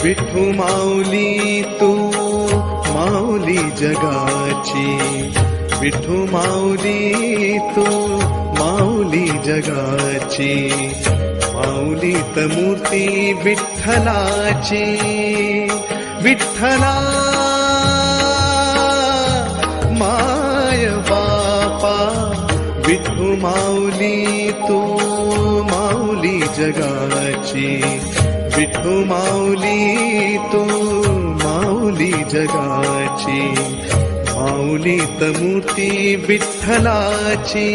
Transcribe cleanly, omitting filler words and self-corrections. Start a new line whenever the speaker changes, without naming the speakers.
विठू माऊली तू माऊली जगाची, विठू माऊली तू माऊली जगाची, माऊलीत मूर्ती विठ्ठलाची, विठ्ठला माय बापा, विठू माऊली तू माऊली जगाची, विठू माऊली तू माऊली जगाची, माऊलीत मूर्ती विठ्ठलाची.